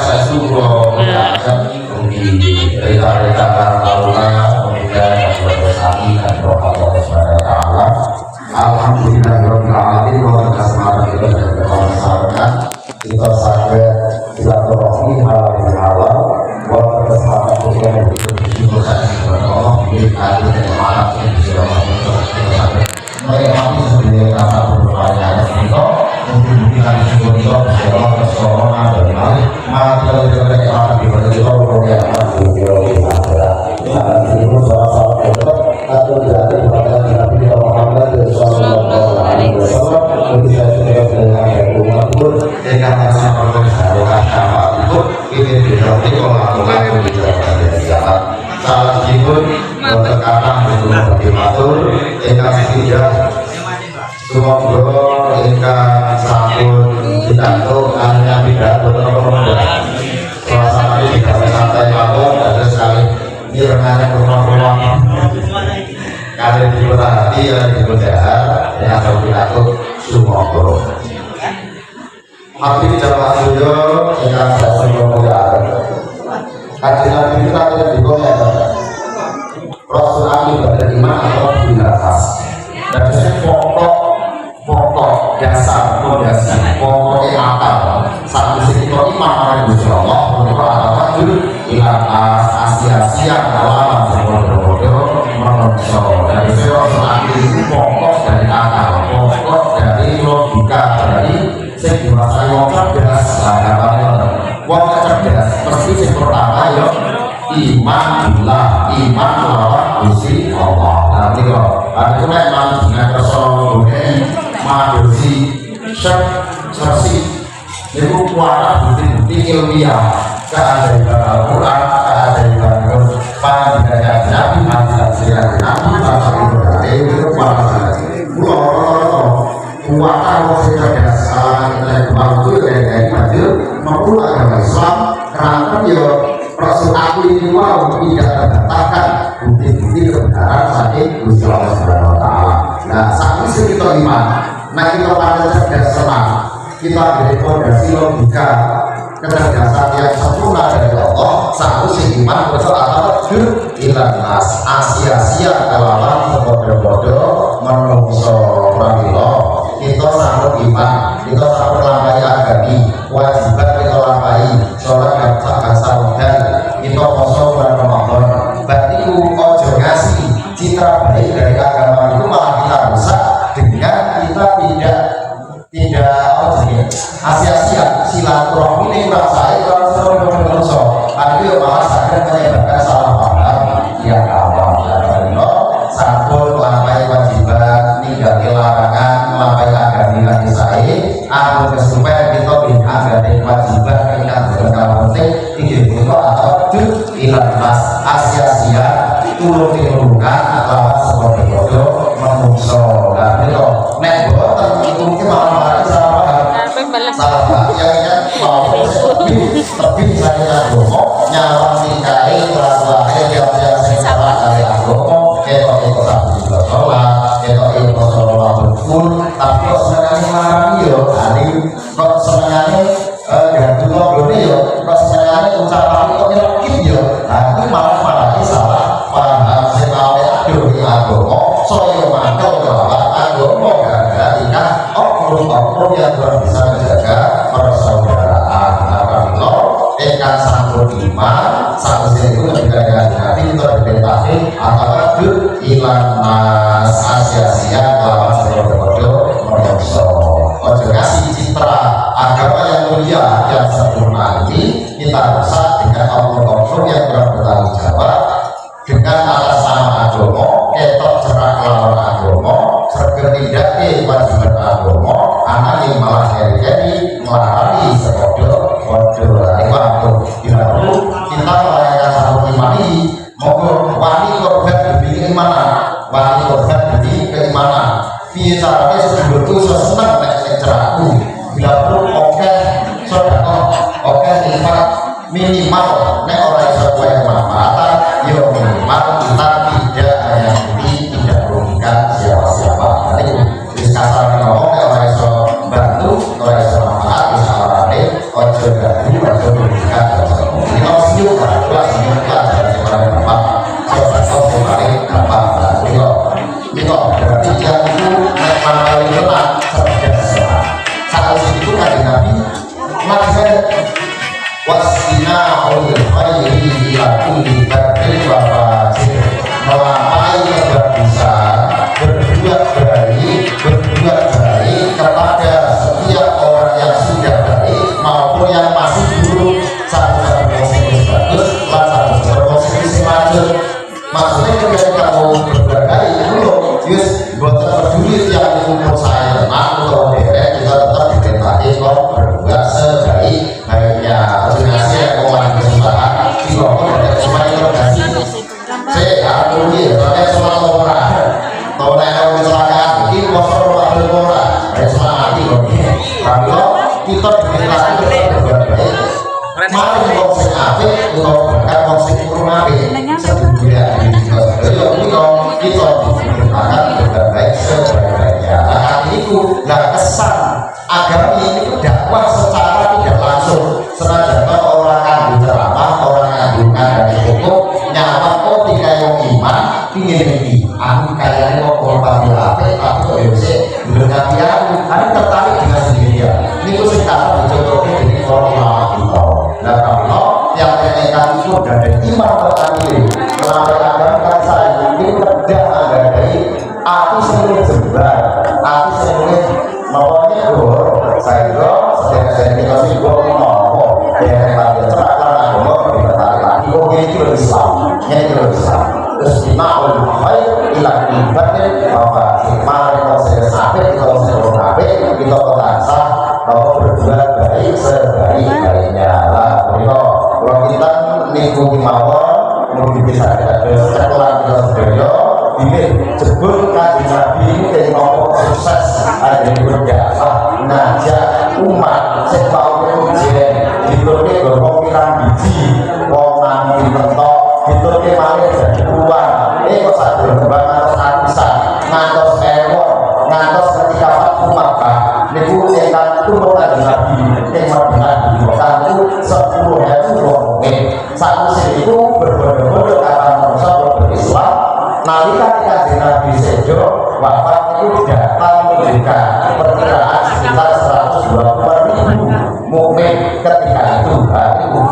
saya suruh mengajak di cerita-cerita taruna pemuda yang berprestasi dan doa Allah Subhanahu wa taala. Alhamdulillahirabbil alamin wa kasmaran kita dan bermasyarakat kita saged silaturahmi halal bihalal wa kesempatan kita bersyukur kepada Allah di hati dan hati yang diselamatkan menikmati sebagai kata berpercaya kita untuk kita syukur kita bersama bersama dan mari kita akan diberi kita yang akan diberi akhirat dan itu salah satu atau dari kepada Nabi Muhammad sallallahu alaihi wasallam ketika kita dengan umat pun dengan sama berharap syafaat itu ini berarti orang di jalan jahat salah sipun berkata untuk dimatur ingkang tidak semoga ingkang sampun pidato hanya pidato teman-teman suasana ini tidak santai mawon ada sekali nirengane rumah-rumah kalian diperhati yang dibedahar yang akan pidato semoga Habib Jawa Suyo ingkang saya semoga kajian Nabi kita yang digoyah Rasul Amin pada iman atau binafas dan itu pokok dasar fondasi pokoknya akal satu sisi iman pada Gusti Allah untuk al-wajud ilang asia-asia dalam bodoh-bodoh menungso dan itu Rasul Amin itu pokok dari akal pokok dari logika dari saya diwasai wong cerdas wong cerdas pasti yang pertama ya iman billah iman lawan Gusti Allah. Nanti kok ada memang dengan kesombongan madosi sersi itu kuat bukti ilmiah keajaiban Al-Quran keajaiban panjangnya Nabi hadis Nabi bahasa Ibrahim itu kuat kuat kalau cerdas intelektual itu dari maju memulai agama Islam karena dia Rasul aku ini wow tidak terbatalkan bukti-bukti kebenaran saking Gusti Allah Subhanahu wa taala. Nah, saat ini kita iman, nah kita pada cerdas senang, kita dari fondasi logika kecerdasan yang sempurna dari Allah. Saat ini iman betul atau ilan nas asia-asia kelawan bodoh-bodoh menungso pramila kita sambut iman, kita sambut lampai agami, wajibat kita lampai sholat gasa dan kita poso bulan Ramadan. Berarti ojo ngasih citra baik dari agama itu malah kita rusak dengan kita tidak asia-asia silaturahmi ini rasai kalau sering menungso. Itu malah sadar menyebabkan salah paham yang awam dan sambut lampai wajibat ninggalin larangan lampai agami lagi saya aku kesupen kita bintang dari wajiban kita dengan penting ingin kita atau ilan mas asia-asia turun tindukan atau seperti itu menungso dan itu nek boten itu mungkin malah salah paham yang mau lebih saya ngomong nyawa nikahi perasaan yang salah dari agama kita itu satu juga sholat kita itu sholat betul tapi kok sebenarnya marah yo tadi kok sebenarnya ganti ngobrol yo kok sebenarnya ucapan kok yakin yo nah itu malah salah paham sebagai aduh di agama soalnya mantel kelawat agama gara-gara tingkat oknum yang belum bisa menjaga persaudaraan apabila ikan sambut iman satu itu ketika dengan hati itu diperintahkan atau ilan mas asia-asia lawan bodoh-bodoh menungso ojo kasih citra agama yang mulia yang sempurna ini kita rusak dengan oknum yang kurang bertanggung jawab dengan atas nama agama ketok cerak lawan agama sergerdidake wajiban agama anak yang malah jadi melarang sepodo-podo waktu bila perlu kita merayakan satu imani monggo wani korban demi keimanan wani korban demi keimanan bicaranya sebelum itu sesenang nek cerahku bila perlu oke sedekah oke infak minimal nek ora iso kowe manfaatan yo minimal kita tidak hanya ini tidak merugikan siapa-siapa jadi kasar ngomong nek ora iso bantu ora iso manfaat misalnya ojo gak ojo merugikan wasina oleh khairi ila kulli batin wa fajir, melampaui kebagusan, berbuat baik kepada setiap orang yang sudah baik maupun yang masih buruk. Satu positif bagus, satu positif maju. Maksudnya ketika kamu berbuat baik itu yus buat peduli yang umur saya atau derek, kita tetap diperintahkan kok berbuat sebaik-baiknya. Koordinasi yang mau kesempatan di bawah ada semuanya koordinasi. Saya aku ini pakai semua orang tahu yang kecelakaan ini kosong waktu orang dari semua mati kalau kita diperintahkan berbuat baik. Mari konsep apik untuk berkat konsep kurang apik sebetulnya kita diperintahkan berbuat baik sebaik-baiknya. Nah itu nah kesan agama ini dakwah secara tidak langsung senajan orang kandung ceramah, orang kandung kandang hukum nyawa kok dikayong iman ingin ini aku kayaknya mau korban apik tapi kok bisa berkati aku tertarik dengan sendirian ini tuh sekarang dicontohkan dari orang lama kita. Nah kalau yang menekan itu dari iman tertandiri melakukan saya ini kerja anda dari aku semuanya jembar aku semuanya maunya saya itu saya kita sih gue mau ya pada cerak karena gue bertarik lagi oke itu lebih Islam ini lebih Islam terus dimakul baik hilang ibadah bahwa mari kalau saya sampai kalau saya berkabe kita berasa bahwa berbuat baik sebaik-baiknya lah kalau kita mengikuti mawar mungkin bisa ada setelah kita sebenarnya ini jebul kaji nabi ini dari ngomong sukses ada yang berdakwah ngajak umat setahun ujian diturunkan ngomong pirang biji wong nang mentok diturunkan malah jadi uang kok satu berkembang ngantos atusan ngantos ewon ngantos ketika Fathu Makkah niku ingkang turun kaji nabi yang merdeka di Mekah itu 10.000 wong saat itu berbondong-bondong kata manusia berislam. Nalika kaji Nabi Sejo wafat itu datang memberikan perkiraan sekitar 120.000 mukmin ketika itu.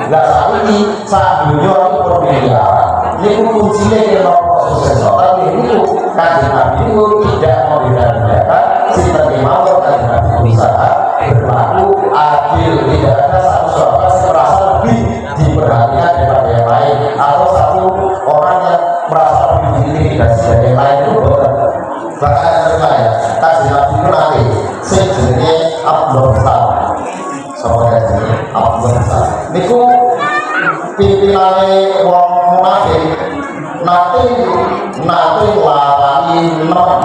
Nah saat ini saat dunia itu bermiliaran. Ini kuncinya yang proses tapi ini kaji Nabi itu tidak membeda-bedakan sistem imam kaji Nabi berusaha berlaku adil, tidak ada satu sahabat yang merasa lebih diperhatikan daripada yang lain atau satu orang yang merasa lebih dan sebagai lain itu bukan. Bahkan saya kasih nabi itu nanti sebenarnya Abdul Besar soalnya ini Abdul Besar niku pimpinannya wong munafik nanti larani non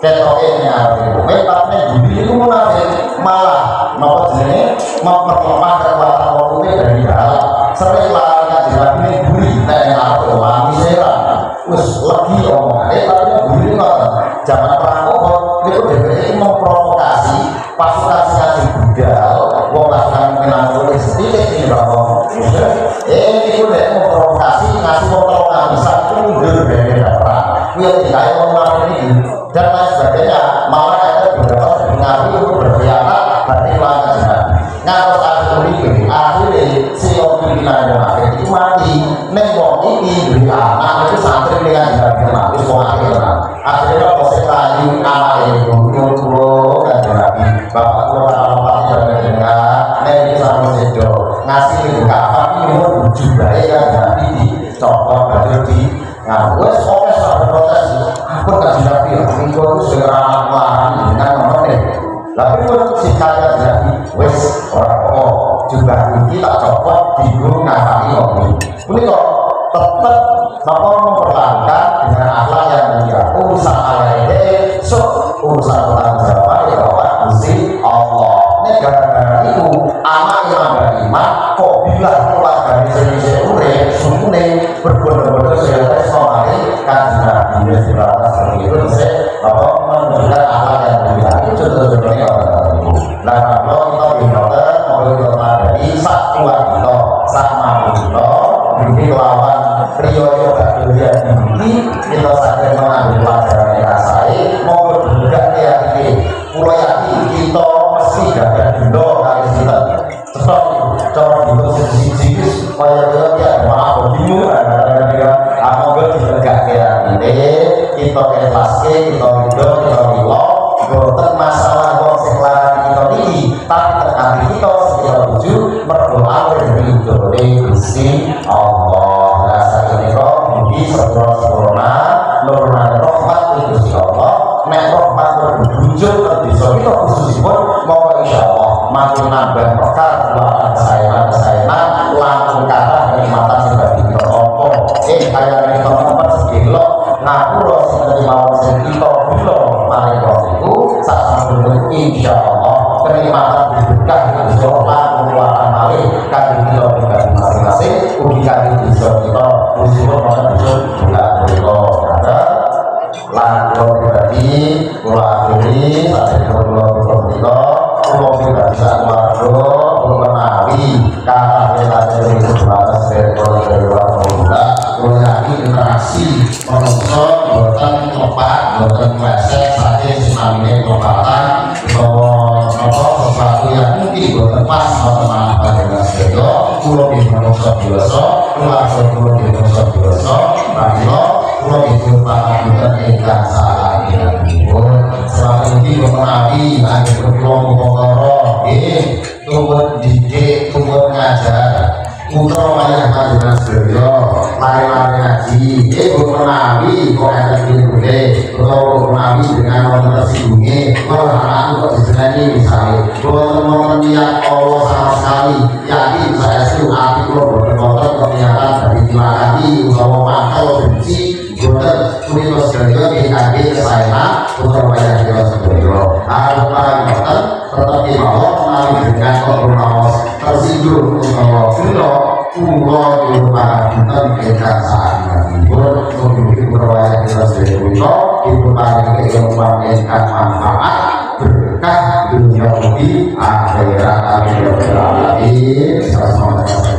ketoknya metapnya diri itu munafik malah nopo jenis memperlemah kekuatan wong dari dalam sering larani kajian ini buri tanya aku lami serang wis lagi omongannya tapi buri nonton zaman perang Uhud itu DPR itu memprovokasi pasukan singa budal wong pasukan menanggung sedikit ini bahwa itu deh memprovokasi ngasih pertolongan bisa mundur dari perang will tidak mau ini dan lain sebagainya malah ada beberapa pengaruh itu berkhianat berarti melanggar jihad ngatur satu ini akhirnya si pimpinan munafik itu mati nembok ini beri anak itu santri dengan jihad mati semua akhirnya proses tadi anak ini dulu dan nabi bapak bapak dan mendengar nabi sama sejo ngasih itu kapan ini mau juga ya nabi dicopot baju di ngaku oke sampai protes aku gak nabi aku itu segera larang dengan nomornya tapi pun sikapnya nabi wes orang juga ini tak copot bingung ngakani ini ini kok tetap bapak memperlakukan dengan akhlak yang mulia urusan alaide urusan tentang jawab ya bapak Gusti Allah ini gara-gara itu anak yang ada iman kok bilang keluar dari sini sumune berbondong-bondong sehingga somari kan nabi ya seberapa seperti itu bisa bapak menunjukkan akhlak yang mulia itu contoh-contohnya nah kalau kita binatang mau kita dari satu kilo sama kilo ini lawan Rio juga dilihat ini kita sadar mengambil pelajaran yang rasai mau berbudak ya ini pulau yakin kita mesti gak ada dulu kali kita tetap coba itu sisi bingung aku gak ditegakkan ini kita ikhlaskan kita hidup kita hilang bukan masalah wong sing larang kita ini tapi terkait kita kita tuju berdoa dari Gusti Allah rasa ini kok budi sempurna nurna rahmat Gusti Allah nek rahmat berwujud bisa kita khususipun mau insyaallah makin nambah perkara kesayangan langsung kata kenikmatan sebagai kita opo kayak kita tempat segelok ngapura sing mau sing kita bilo paling itu sak sampeyan insyaallah kenikmatan berkah bisa langsung keluar malih kangge kita pribadi masing-masing ugi kangge bisa kita usul mana bisa bulan beriko ada langsung pribadi kula akhiri sampai kula beriko kula pribadi sak keluarga menawi kata dari sebatas dari keluarga menjadi interaksi menonton buatan tepat buatan meleset saja sinamine kelopatan bahwa sesuatu yang mungkin buatan pas teman-teman pada sedo pulau di manusia biasa pulau di manusia biasa bagi pulau di merupakan buatan ikan saat yang timur selalu ini menawi ada berpulang mengkoro tumbuh didik tumbuh ngajar putra wayah panjenengan sedaya lari-lari ngaji menawi kok ada gede atau menawi dengan wonten tersinggunge kalau anak kok diseneni misalnya wonten niat Allah sama sekali yakin saya sih hati kula boten wonten keniatan dari hati utawa mangkel benci boten punika sedaya kangge kesayangan putra wayah sedaya harus panjenengan tetap dimawon menawi dengan kok tersinggung utawa gelo pulau di rumah kita kita saat ini pun memiliki berwajib kita sebagai pulau itu paling kehidupan yang manfaat berkah dunia ini akhirat amin ya rabbal alamin.